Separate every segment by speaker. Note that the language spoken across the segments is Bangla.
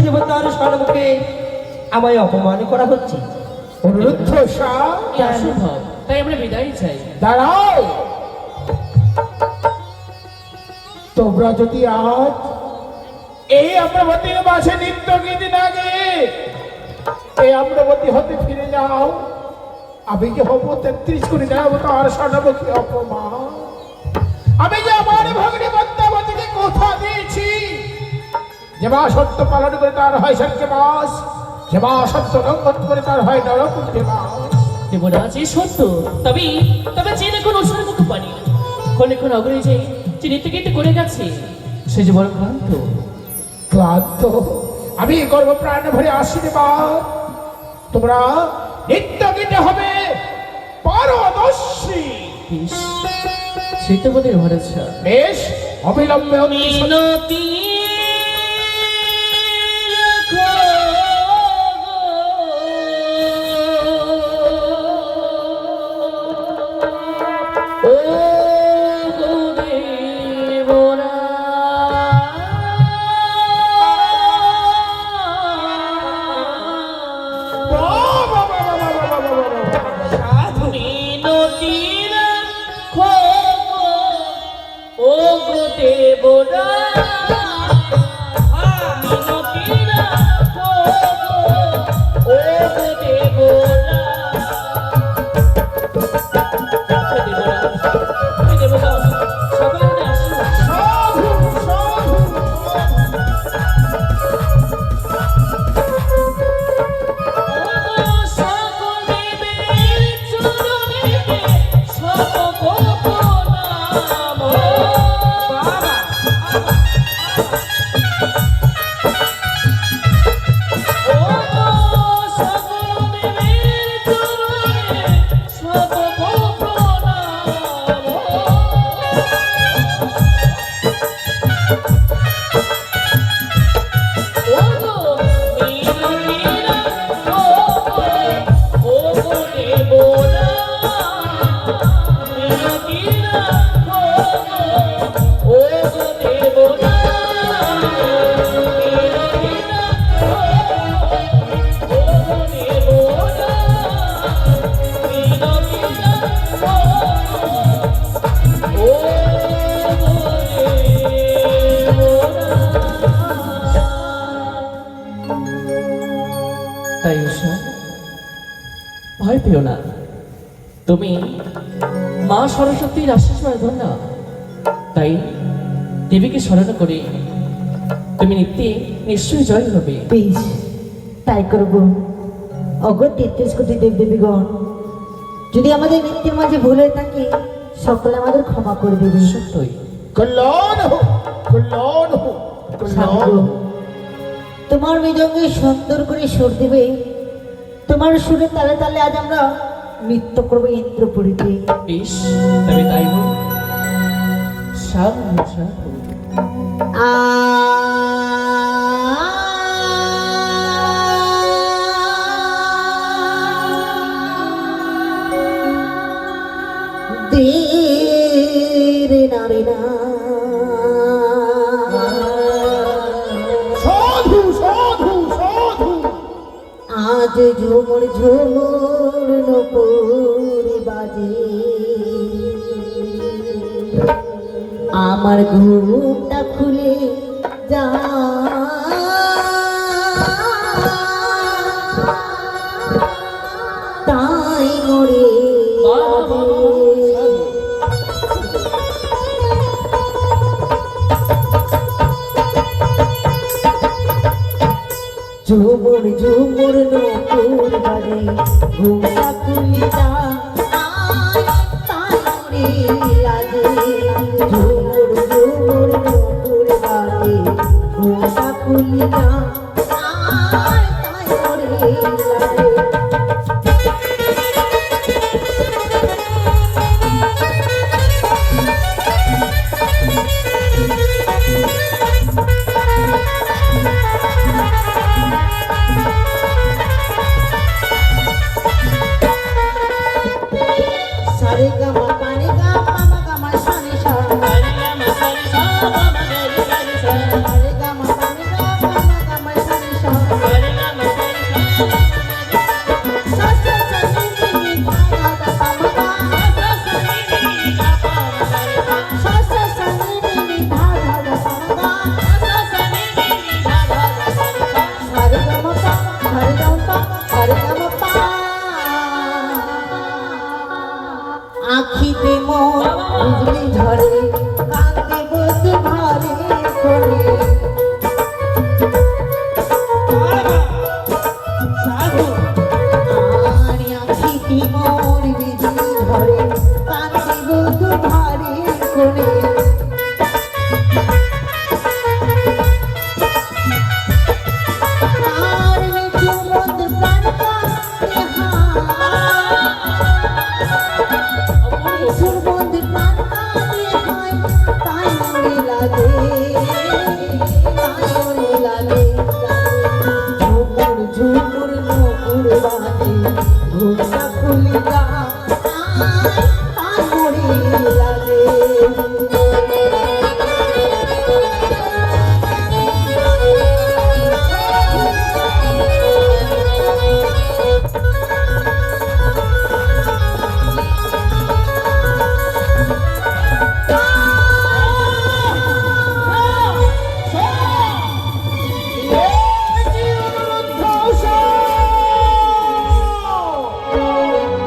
Speaker 1: দেবতার সম্মুখে আমায় অপমান করা হচ্ছে।
Speaker 2: অনুরুদ্ধ
Speaker 3: অসম্ভব, তাই আমরা বিদায় চাই।
Speaker 2: দাঁড়াও, তোমরা যদি আজ এই অমরাবতীর মাঝে নিত্য গীত না গেয়ে এই অমরাবতী হতে ফিরে যাও, আমি যে হব 33 কোটি দেবতার সম্মুখে অপমান। আমি যে আমার ভগ্নী পদ্মাবতীকে কথা দিয়েছি, যে মা সত্য পালন করে তার হয় স্বর্গবাস, যে মা সত্য লঙ্ঘন করে তার হয় নরকুণ্ডে বাস।
Speaker 3: দেবরাজ এই সত্য, তবে তবে যে দেখুন ওষুধের মুখ পানি ক্ষণে ক্ষণ অগ্রে যে নিত্য গীত করে গেছে, সে যে বড় ক্লান্ত।
Speaker 2: ক্লান্ত আমি করবো প্রাণ ভরে আশীর্বাদ, তোমরা নিত্য গীতে হবে পারদর্শী।
Speaker 3: বেশ, সে তো বোধের ভরসা।
Speaker 2: বেশ, অবিলম্বে
Speaker 3: মিনতি ও দেবরা, মিনতি রাখো ও গো দেবরা, মিনতি রাখো ও গো দেবরা। দেবরা সবাই আশীর্বাদ। তাই উষা, ভয় পেও না, তুমি মা সরস্বতীর আশীর্বাদ ধন্য। তাই দেবীকে স্মরণ করে তুমি নিত্যে নিশ্চয়ই জয় হবে।
Speaker 4: বেশ, তাই করব। অগর 33 কোটি দেবদেবীগণ, যদি আমাদের নৃত্যের মাঝে ভুল হয়ে থাকে, সকলে আমাদের ক্ষমা করে দেবে।
Speaker 3: সত্যই
Speaker 2: কল্যাণ হোক, কল্যাণ হোক, কল্যাণ হোক।
Speaker 4: তোমার মৃদঙ্গে সুন্দর করে সুর দেবে, তোমার সুরে তালে তালে আজ আমরা নৃত্য করবো ইন্দ্রপুরীতে।
Speaker 3: বেশ, তবে তাই হোক। সাধু সাধু।
Speaker 4: রে না রে না,
Speaker 2: সাধু সাধু সাধু।
Speaker 4: আজ ঝুমুর ঝুমুর নপুর বাজে, আমার ঘুমটা খুলে যা, তাই মরে ঝুমুর ঝুমুর নপুর বাজে, ঘুমটা খুলে যা, তাই মরে লাজে। ঝুমুর ঝুমুর নপুর বাজে, ঘুমটা খুলে যা, তাই মরে লাজে। সারে গামা পানি গা পামা গামা সানি সা, সারে গামা পানি গা পামা গামা সানি ঝরে কাঁদিব তোমারে করে আর আখিটি মোর বিধি ঝরে কাঁদিব তোমারে করে আর মৃত্যু মন্দ প্রাণ কাঁদে সুর বন্ধ প্রাণ কাঁদে হয় তাই মনে লাগে ঝুমুর ঝুমুর নকুর বাজে ঘুমটা খুলিয়া তাই মনে লাগে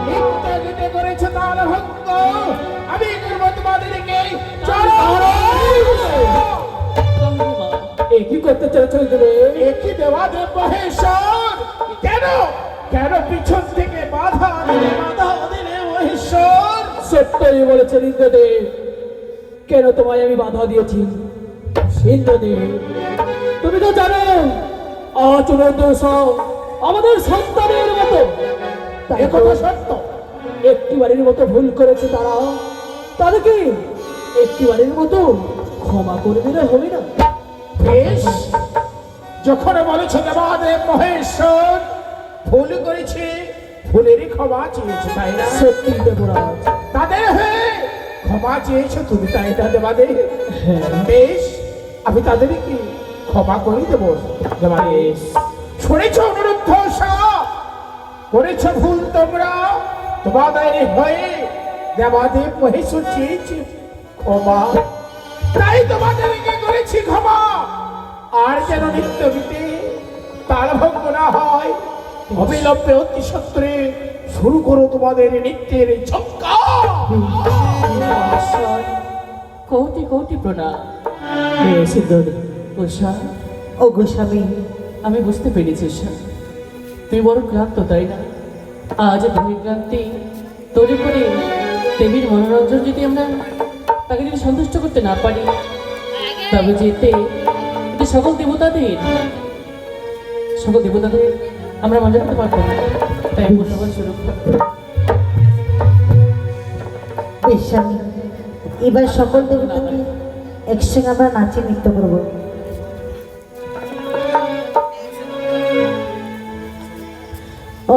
Speaker 2: নিত্য করেছে তার ভক্ত, আমি করবো তোমাদেরকে চরণ।
Speaker 1: এ কি করতে চাইছো তুমি?
Speaker 2: একই দেবাদেব মহেশ্বর, কেন কেন পিছন থেকে বাধা দিলে মহেশ্বর?
Speaker 1: সত্যই বলেছেন ইন্দ্রদেব। কেন তোমায় আমি বাধা দিয়েছি? ইন্দ্রদেব, তুমি তো জানো আচরণ দোষ আমাদের সন্তানের মতো। তাই
Speaker 2: এ কথা সত্য।
Speaker 1: একটি বাড়ির মতো ভুল করেছে তারা, তাদেরকে একটি বাড়ির মতো ক্ষমা করে দিলে হবে না?
Speaker 2: বেশ, যখন বলেছে দেবাদেব মহেশ্বর ভুল করেছে, ভুলেরই ক্ষমা চেয়েছে, তাই না?
Speaker 1: সত্যি দেবরাজ।
Speaker 2: তাদের হয়ে ক্ষমা চেয়েছো তুমি, তাই না দেবাদেব?
Speaker 1: হ্যাঁ।
Speaker 2: বেশ, আমি তাদেরকে ক্ষমা করে দেবো দেবাদেব। শুনেছ অনুরুদ্ধ করেছ ভুল তোমরা, তোমাদের হয়ে দেবাদেব মহেশ্বর চেয়েছে ক্ষমা, তাই তোমাদেরকে করেছি ক্ষমা। আর যেন নিত্য গীতে তার ভঙ্গ না হয়, অবিলম্বে অতি সত্তরে শুরু করো তোমাদের নিত্যের ঝঙ্কা।
Speaker 3: কোটি কোটি প্রণাম।
Speaker 1: সিদ্ধদেব,
Speaker 3: উষা,
Speaker 4: ও গোস্বামী,
Speaker 3: আমি বুঝতে পেরেছি উষা, তুই বড় ক্লান্ত, তাই না? আজ বহির্ক্রান্তি তৈরি করে দেবীর মনোরঞ্জন যদি আমরা তাকে যদি সন্তুষ্ট করতে না পারি, তবে যেতে যে সকল দেবতাদের আমরা মজা করতে পারবো না। তাই মূল্যবান শুরু
Speaker 4: গোস্বামী, এবার সকল দেবতাকে একসঙ্গে আমরা নাচে নৃত্য করবো।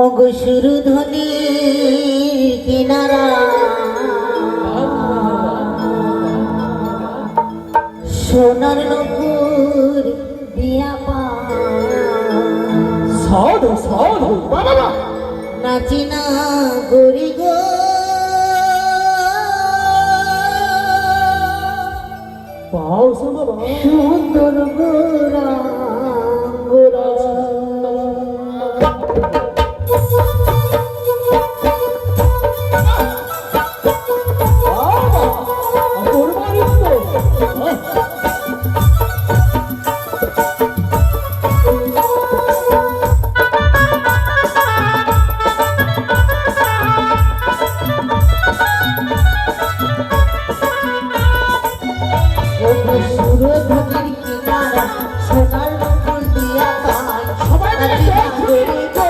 Speaker 4: অগো সুরধ্বনি কিনারা সোনার নপুর দিয়া পা
Speaker 1: সাধু সাধু।
Speaker 2: বাবা
Speaker 4: নাচি না গরি গো
Speaker 1: পাও বাবা।
Speaker 4: সুন্দর গোরা গোরা সুরধ্বনির কিনারা সোনার নপুর দিয়া পায়
Speaker 2: সবাই মিলে
Speaker 4: নাচি না গরি গো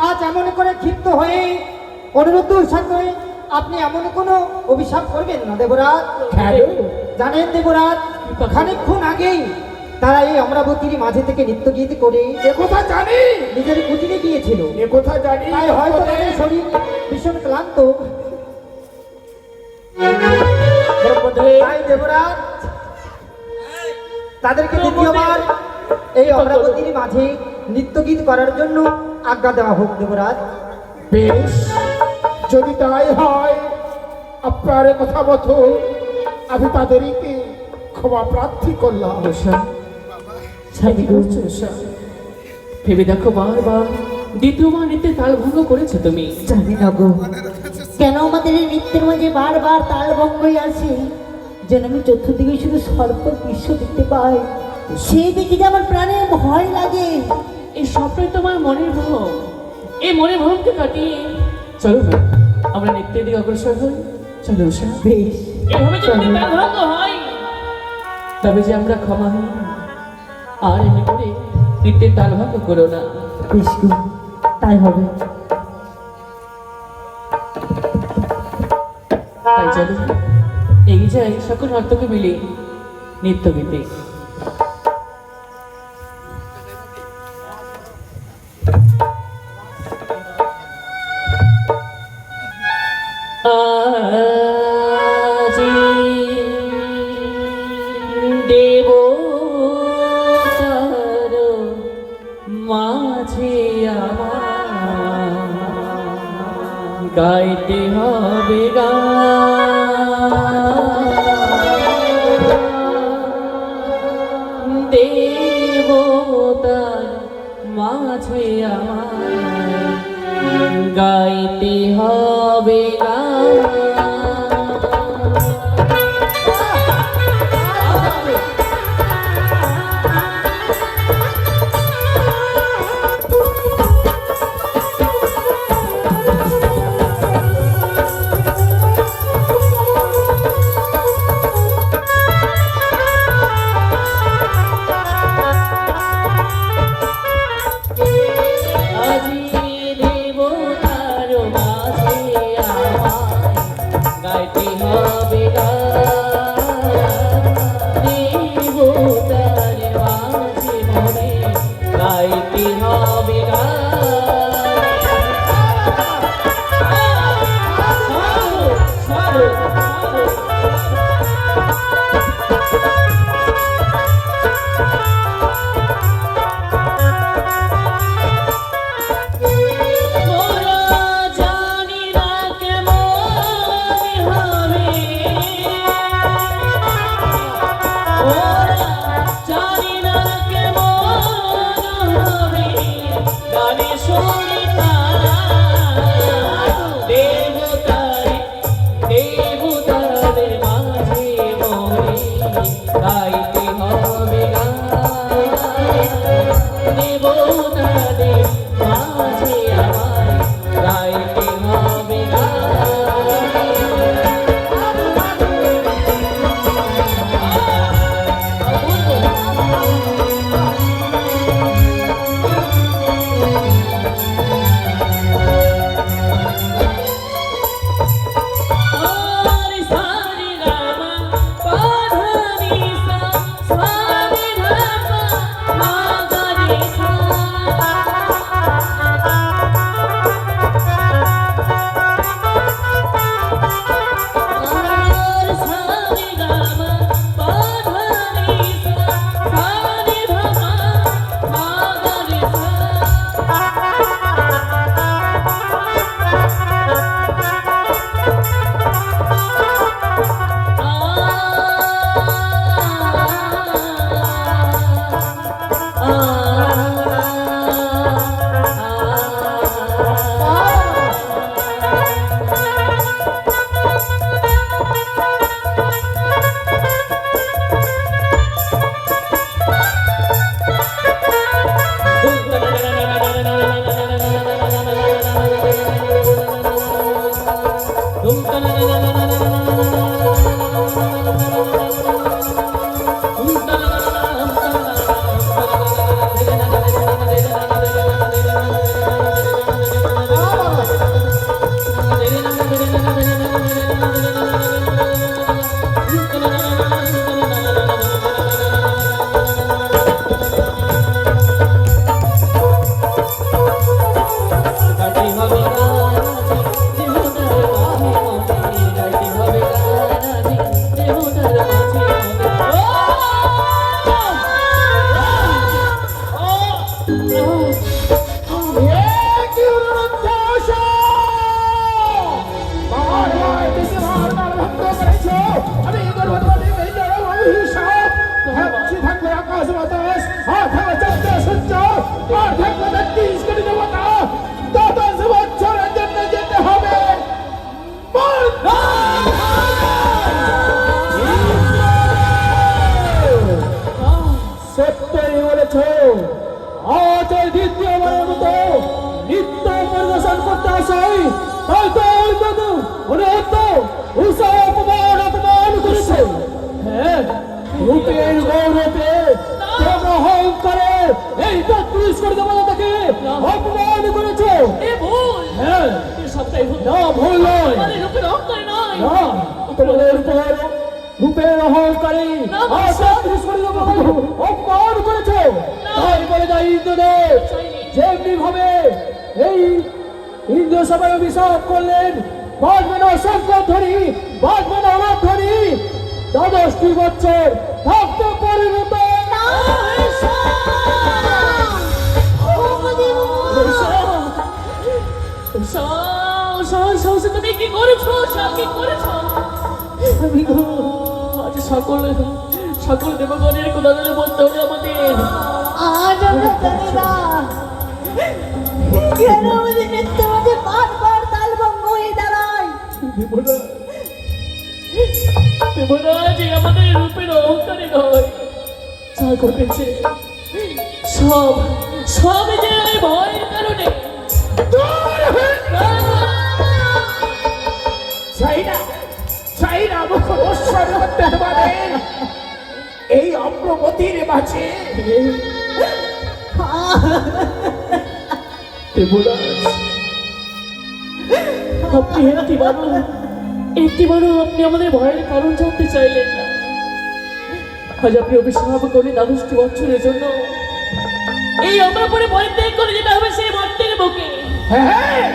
Speaker 5: আজ এমন করে ক্ষিপ্ত হয়ে অনুরোধের সাথে আপনি এমন কোনো অভিশাপ করবেন না দেবরাজ। জানেন দেবরাজ, খানিকক্ষণ আগেই তারা এই অমরাবতীর মাঝে থেকে নৃত্য গীত করে
Speaker 2: একথা জানি,
Speaker 5: নিজের কুটিরে গিয়েছিল।
Speaker 2: একথা জানি।
Speaker 5: তাই হয়তো তাদের শরীর ভীষণ ক্লান্ত। তাই দেবরাজ তাদেরকে দ্বিতীয়বার এই অমরাবতীর মাঝে নৃত্য গীত করার জন্য আজ্ঞা দেওয়া হোক দেবরাজ।
Speaker 2: বেশ, যদি তাই হয় আপনার কথা মতো আমি তাদেরকে ক্ষমা প্রার্থী করলাম।
Speaker 3: কি করছো উষা? ভেবে দেখো, বারবার দ্বিতীয়বার নৃত্যে তাল ভঙ্গ করেছো তুমি।
Speaker 4: জানি না গো, কেন আমাদের এই নৃত্যের মাঝে বারবার তাল ভঙ্গই আসে, যেন আমি চতুর্দিকে শুধু সর্প দৃশ্য দেখতে পাই। সেই দেখে যে আমার প্রাণে ভয় লাগে।
Speaker 3: এই সবটাই তোমার মনের ভ্রম। এই মনের ভ্রমকে কাটিয়ে চলো না, আমরা নৃত্যের দিকে অগ্রসর হই। চলো উষা।
Speaker 4: বেশ,
Speaker 3: এভাবে যদি তাল ভঙ্গ হয় তবে যে আমরা ক্ষমা হই। আর এমনি করে নৃত্যের তাল ভঙ্গ করো না।
Speaker 4: বেশ গো, তাই হবে।
Speaker 3: তাই চলো এগিয়ে যাই সকল নর্তকে মিলে নৃত্য গীতে। আজি দেবতার মাঝে আমার গাইতে হবে গান। দেবতার মাঝে আমার গাইতে হবে গান। আজি দেবতার মাঝে আমায় গাইতে হবে গান। দেবতার মাঝে মনে গাইতে হবে মোরা জানি না কেমন হবে দেবতাদের মাঝে মনে গাইতে হবে গান দেবতাদের মাঝে আমায় গাইতে হবে গান
Speaker 1: সত্যই বলেছ, আজ এই দ্বিতীয়বারের মতো নৃত্য পরিবেশন করতে আসে হয়তো অপমান করেছে। হ্যাঁ, রূপের গৌরবে তোমরা অহংকারে এই ৩২ করে দেবো তাকে অপমান করেছ। হ্যাঁ, না ভুল নয়, না তোমাদের উপর রূপের অহংকারী অপমান করেছ। তাই বলে যায় ইন্দ্রদেব যেমনি ভাবে এই ইন্দ্র সবাই অভিশাপ করলেন, বাঁচবে না শঙ্করধ্বনি, বাঁচবে না অনাধ্বনি, ১০টি বছর থাকতে পরিণত
Speaker 3: তুমি কি করেছো? কি করেছো? আজ সকল দেবগণের কোদালে বলতে হবে আমাদের।
Speaker 4: আজ আমরা জানি না কেন আমাদের নৃত্যের মাঝে বারবার তালভঙ্গ হয়ে দাঁড়ায়।
Speaker 3: দেবরাজ আমাদের রূপের অহংকারে নয়, যা ঘটেছে সব যে এই ভয়ের কারণে।
Speaker 2: এই অগ্রগতির মাঝে
Speaker 3: আপনি একটিবারও আপনি আমাদের ভয়ের কারণ জানতে চাইলেন না। আজ আপনি অভিশাপ করলেন ১০টি বছরের জন্য এই আমরা পরে পরিত্যাগ করে যেতে হবে সেই মর্তের বুকে।
Speaker 2: হ্যাঁ,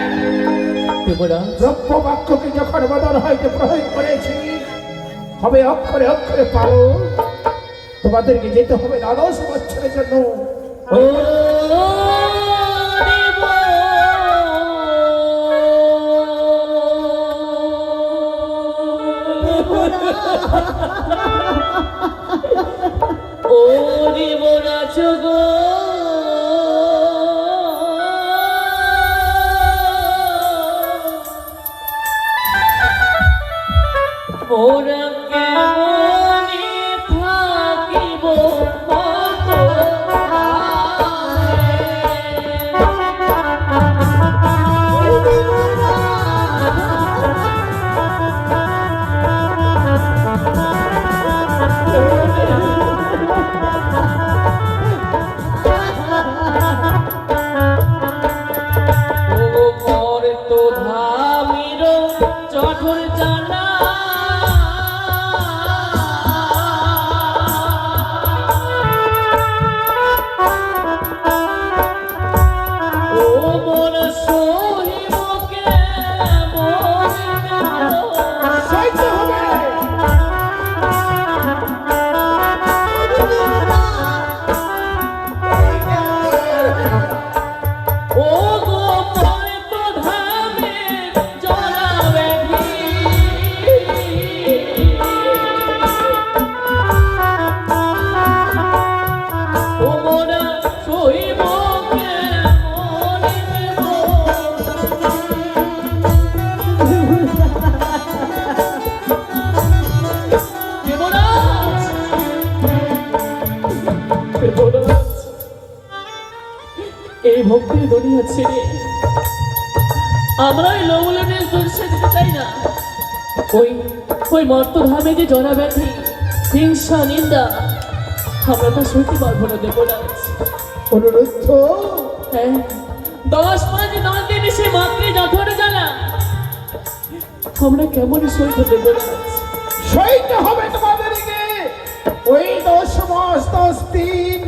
Speaker 3: দেবরাজ
Speaker 2: দ্রব্য বাক্যকে যখন বদল হইতে প্রয়োগ করেছি হবে অক্ষরে অক্ষরে পারো। তোমাদেরকে যেতে হবে ১২ বছরের জন্য।
Speaker 3: ও দেব ও দেবরাজ গো, মোরা কেমনে থাকিব ও মোর তো ধামির জঠর জানা ও মোর সহিবকে
Speaker 2: সহ্য হবে।
Speaker 3: ও গো মোর তো ধামে জড়াবে ও মোর সহিবকে দেবরাজ দেবরাজ এই ভক্তির দুনিয়া ছেড়ে আমরা ওই লৌলনের জলসে যেতে চাই না। ওই ওই মর্তধামে যে জরা ব্যাধি হিংসা নিন্দা আমরা তা সইতে পারবো না দেবরাজ।
Speaker 2: অনুরুদ্ধ,
Speaker 3: হ্যাঁ 10 দিন সে মাতৃ জঠর জ্বালা আমরা কেমন সইব দেবরাজ।
Speaker 2: সহ্য হবে তোমাদেরকে। ওই 10 মাস 10 দিন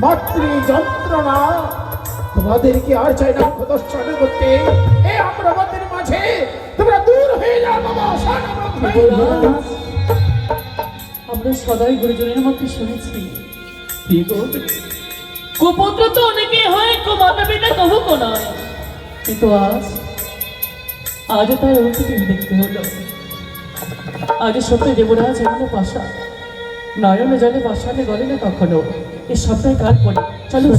Speaker 2: মাতৃ যন্ত্রণা তোমাদেরকে আর চাই না প্রদর্শন করতে। এই আমাদের মাঝে তোমরা দূর হয়ে যাও বাবা।
Speaker 3: দেবরাজ, আমরা সদাই গুরুজনের মুখে শুনেছি কুপুত্র তো অনেকে হয় মাতা পিতা কবুক নয়, কিন্তু আজ তার অনুভূতি দেখতে হলো। আজ সত্যি দেবরাজ এমন পাশা নয়নে জলে পাশানে গলে না কখনো। এই সপ্তাহে কাল পরে চলো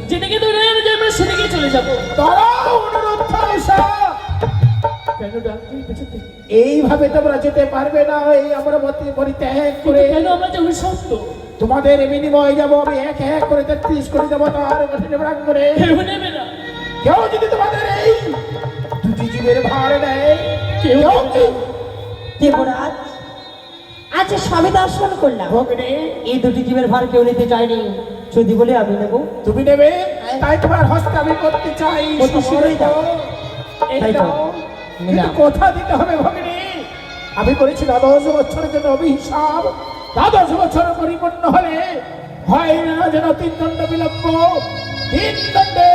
Speaker 3: যেদিকে দূরে যাই আমরা সেদিকে চলে যাবো।
Speaker 2: দাঁড়াও অনুরুদ্ধ উষা,
Speaker 3: কেন ডাকতে পেছন থেকে?
Speaker 2: এইভাবে তোমরা যেতে পারবে না। এই অমরাবতী পরিত্যাগ করে
Speaker 3: কেন আমরা যে সত্য
Speaker 2: তোমাদের বিনিময়ে যাবো আমি এক এক করে 33 করে দেবো তার গঠনে করে।
Speaker 3: কেউ নেবে না,
Speaker 2: কেউ যদি তোমাদের এই দুটি জীবের ভার নেয়,
Speaker 3: কেউ
Speaker 2: কেউ
Speaker 3: নেবে না।
Speaker 4: দেবরাজ, আজ সবে দর্শন করলাম,
Speaker 2: ভগ্নী
Speaker 4: এই দুটি জীবের ভার কেউ নিতে চায়নি, যদি বলে আমি নেব।
Speaker 2: তুমি নেবে, তাই তোমার হস্তে আমি করতে চাই।
Speaker 4: অতি শীঘ্রই দাও।
Speaker 2: এই
Speaker 4: তাই তো,
Speaker 2: দাও। কিন্তু
Speaker 4: নিলাম।
Speaker 2: কথা দিতে হবে ভগ্নী। আমি করেছি 12 বছরের জন্য অভিশাপ। 12 বছর পরিপূর্ণ হলে হয় না যেন 3 দণ্ড বিলম্ব, 3 দণ্ডে